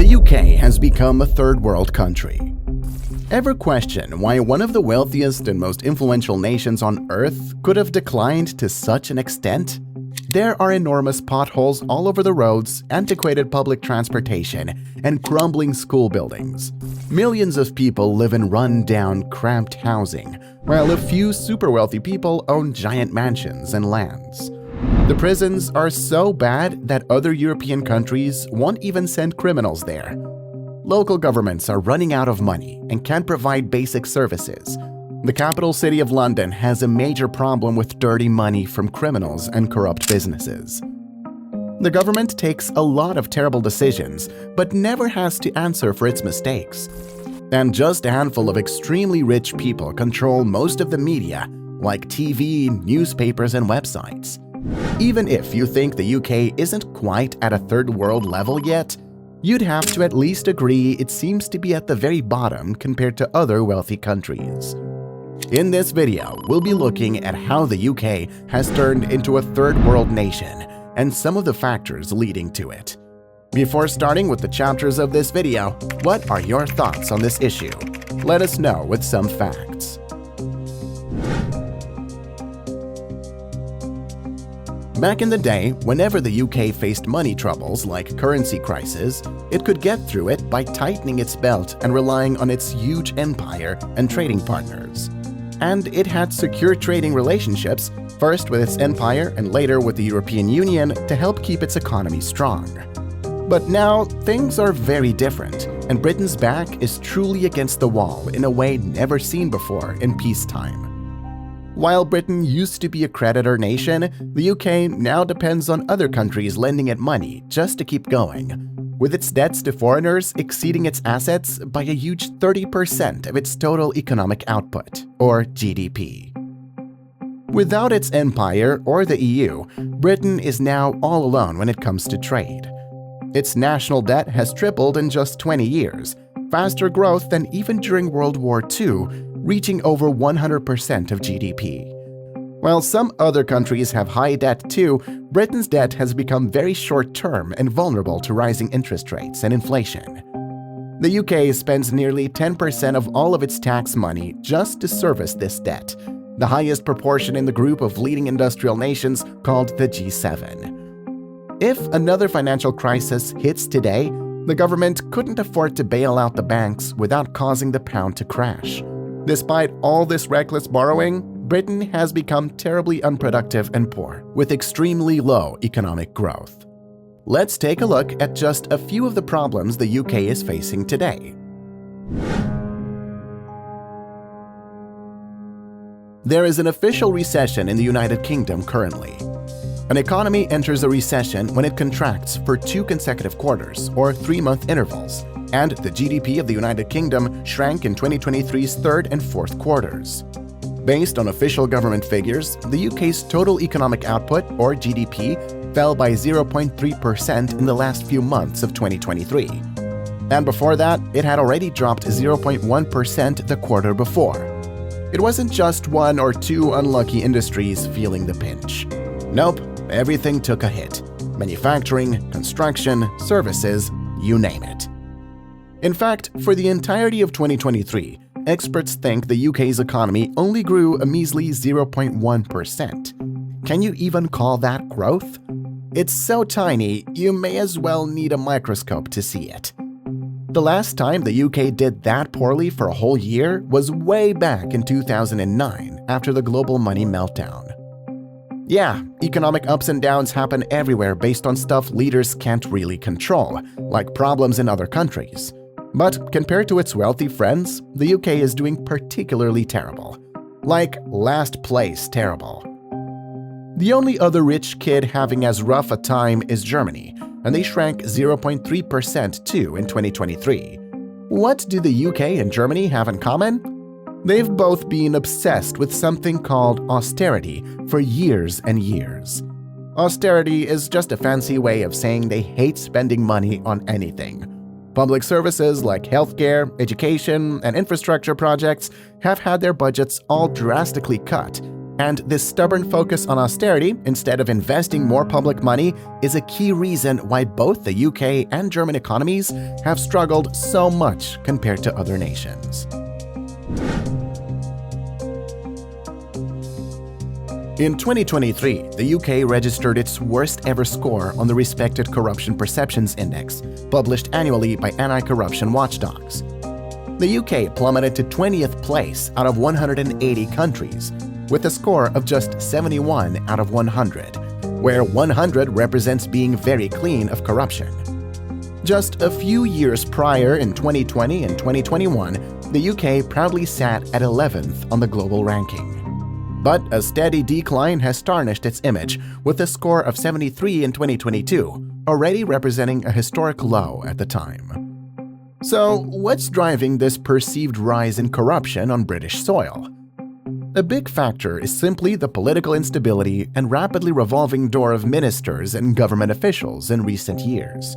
The UK has become a third world country. Ever question why one of the wealthiest and most influential nations on Earth could have declined to such an extent? There are enormous potholes all over the roads, antiquated public transportation, and crumbling school buildings. Millions of people live in run-down, cramped housing, while a few super wealthy people own giant mansions and lands. The prisons are so bad that other European countries won't even send criminals there. Local governments are running out of money and can't provide basic services. The capital city of London has a major problem with dirty money from criminals and corrupt businesses. The government takes a lot of terrible decisions, but never has to answer for its mistakes. And just a handful of extremely rich people control most of the media, like TV, newspapers, and websites. Even if you think the UK isn't quite at a third world level yet, you'd have to at least agree it seems to be at the very bottom compared to other wealthy countries. In this video, we'll be looking at how the UK has turned into a third world nation and some of the factors leading to it. Before starting with the chapters of this video, what are your thoughts on this issue? Let us know with some facts. Back in the day, whenever the UK faced money troubles like currency crisis, it could get through it by tightening its belt and relying on its huge empire and trading partners. And it had secure trading relationships, first with its empire and later with the European Union, to help keep its economy strong. But now, things are very different, and Britain's back is truly against the wall in a way never seen before in peacetime. While Britain used to be a creditor nation, the UK now depends on other countries lending it money just to keep going, with its debts to foreigners exceeding its assets by a huge 30% of its total economic output, or GDP. Without its empire or the EU, Britain is now all alone when it comes to trade. Its national debt has tripled in just 20 years, faster growth than even during World War II, reaching over 100% of GDP. While some other countries have high debt too, Britain's debt has become very short-term and vulnerable to rising interest rates and inflation. The UK spends nearly 10% of all of its tax money just to service this debt, the highest proportion in the group of leading industrial nations called the G7. If another financial crisis hits today, the government couldn't afford to bail out the banks without causing the pound to crash. Despite all this reckless borrowing, Britain has become terribly unproductive and poor, with extremely low economic growth. Let's take a look at just a few of the problems the UK is facing today. There is an official recession in the United Kingdom currently. An economy enters a recession when it contracts for 2 consecutive quarters, or 3-month intervals, and the GDP of the United Kingdom shrank in 2023's third and fourth quarters. Based on official government figures, the UK's total economic output, or GDP, fell by 0.3% in the last few months of 2023. And before that, it had already dropped 0.1% the quarter before. It wasn't just 1 or 2 unlucky industries feeling the pinch. Nope, everything took a hit. Manufacturing, construction, services, you name it. In fact, for the entirety of 2023, experts think the UK's economy only grew a measly 0.1%. Can you even call that growth? It's so tiny, you may as well need a microscope to see it. The last time the UK did that poorly for a whole year was way back in 2009, after the global money meltdown. Yeah, economic ups and downs happen everywhere based on stuff leaders can't really control, like problems in other countries. But compared to its wealthy friends, the UK is doing particularly terrible. Like last place terrible. The only other rich kid having as rough a time is Germany, and they shrank 0.3% too in 2023. What do the UK and Germany have in common? They've both been obsessed with something called austerity for years and years. Austerity is just a fancy way of saying they hate spending money on anything. Public services like healthcare, education, and infrastructure projects have had their budgets all drastically cut, And this stubborn focus on austerity, instead of investing more public money, is a key reason why both the UK and German economies have struggled so much compared to other nations. In 2023, the UK registered its worst ever score on the Respected Corruption Perceptions Index, published annually by anti-corruption watchdogs. The UK plummeted to 20th place out of 180 countries, with a score of just 71 out of 100, where 100 represents being very clean of corruption. Just a few years prior, in 2020 and 2021, the UK proudly sat at 11th on the global ranking. But a steady decline has tarnished its image, with a score of 73 in 2022, already representing a historic low at the time. So, what's driving this perceived rise in corruption on British soil? A big factor is simply the political instability and rapidly revolving door of ministers and government officials in recent years.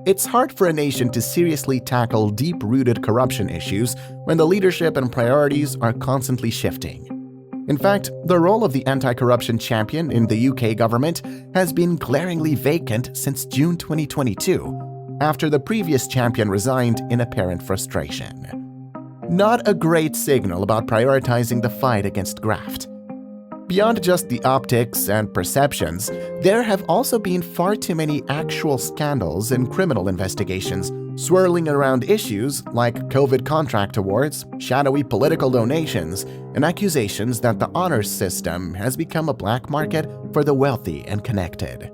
It's hard for a nation to seriously tackle deep-rooted corruption issues when the leadership and priorities are constantly shifting. In fact, the role of the anti-corruption champion in the UK government has been glaringly vacant since June 2022, after the previous champion resigned in apparent frustration. Not a great signal about prioritizing the fight against graft. Beyond just the optics and perceptions, there have also been far too many actual scandals and criminal investigations swirling around issues like COVID contract awards, shadowy political donations, and accusations that the honors system has become a black market for the wealthy and connected.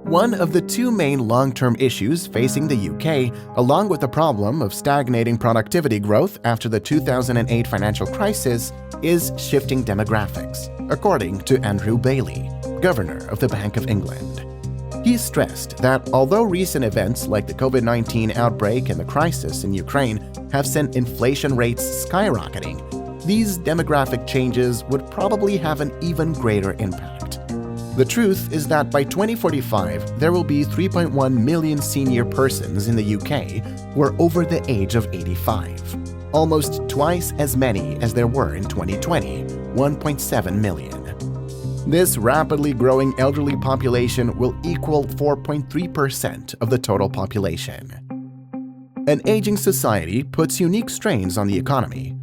One of the two main long-term issues facing the UK, along with the problem of stagnating productivity growth after the 2008 financial crisis, is shifting demographics, according to Andrew Bailey, Governor of the Bank of England. He stressed that although recent events like the COVID-19 outbreak and the crisis in Ukraine have sent inflation rates skyrocketing, these demographic changes would probably have an even greater impact. The truth is that by 2045, there will be 3.1 million senior persons in the UK who are over the age of 85, almost twice as many as there were in 2020, 1.7 million. This rapidly growing elderly population will equal 4.3% of the total population. An aging society puts unique strains on the economy.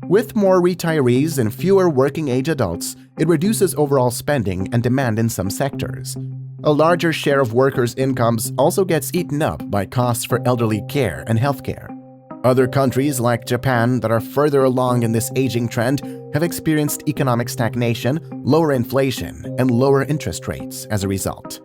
With more retirees and fewer working-age adults, it reduces overall spending and demand in some sectors. A larger share of workers' incomes also gets eaten up by costs for elderly care and healthcare. Other countries like Japan that are further along in this aging trend have experienced economic stagnation, lower inflation, and lower interest rates as a result.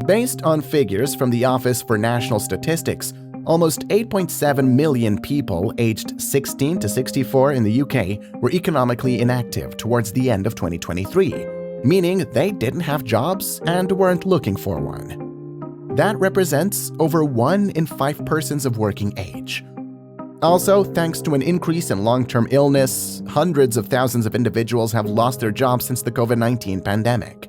Based on figures from the Office for National Statistics, almost 8.7 million people aged 16 to 64 in the UK were economically inactive towards the end of 2023, meaning they didn't have jobs and weren't looking for one. That represents over 1 in 5 persons of working age. Also, thanks to an increase in long-term illness, hundreds of thousands of individuals have lost their jobs since the COVID-19 pandemic.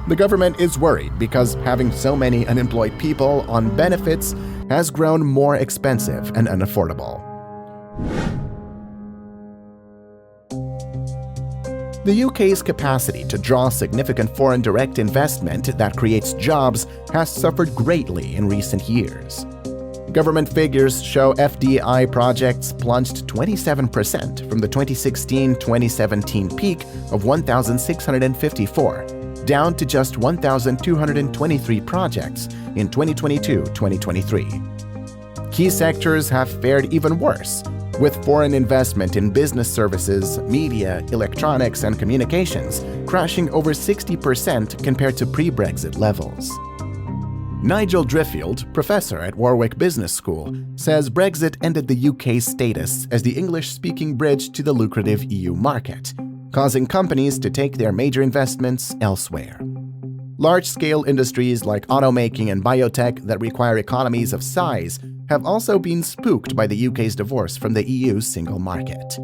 The government is worried because having so many unemployed people on benefits has grown more expensive and unaffordable. The UK's capacity to draw significant foreign direct investment that creates jobs has suffered greatly in recent years. Government figures show FDI projects plunged 27% from the 2016-2017 peak of 1,654, down to just 1,223 projects in 2022-2023. Key sectors have fared even worse, with foreign investment in business services, media, electronics, and communications crashing over 60% compared to pre-Brexit levels. Nigel Driffield, professor at Warwick Business School, says Brexit ended the UK's status as the English-speaking bridge to the lucrative EU market, causing companies to take their major investments elsewhere. Large-scale industries like automaking and biotech that require economies of size have also been spooked by the UK's divorce from the EU's single market.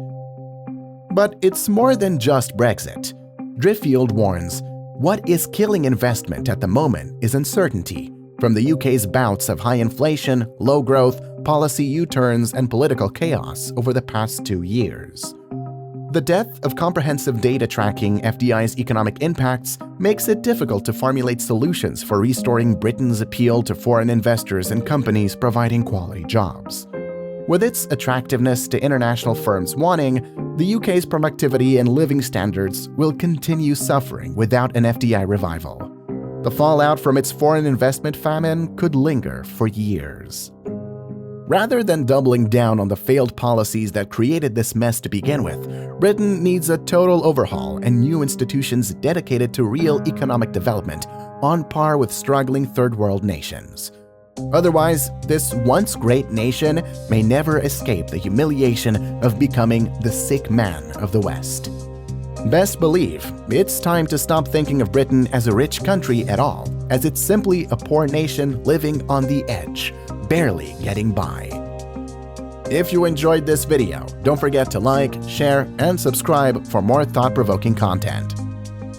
But it's more than just Brexit. Driffield warns, what is killing investment at the moment is uncertainty, from the UK's bouts of high inflation, low growth, policy U-turns, and political chaos over the past 2 years. The death of comprehensive data tracking FDI's economic impacts makes it difficult to formulate solutions for restoring Britain's appeal to foreign investors and companies providing quality jobs. With its attractiveness to international firms wanting, the UK's productivity and living standards will continue suffering without an FDI revival. The fallout from its foreign investment famine could linger for years. Rather than doubling down on the failed policies that created this mess to begin with, Britain needs a total overhaul and new institutions dedicated to real economic development, on par with struggling third-world nations. Otherwise, this once great nation may never escape the humiliation of becoming the sick man of the West. Best believe, it's time to stop thinking of Britain as a rich country at all, as it's simply a poor nation living on the edge, barely getting by. If you enjoyed this video, don't forget to like, share, and subscribe for more thought-provoking content.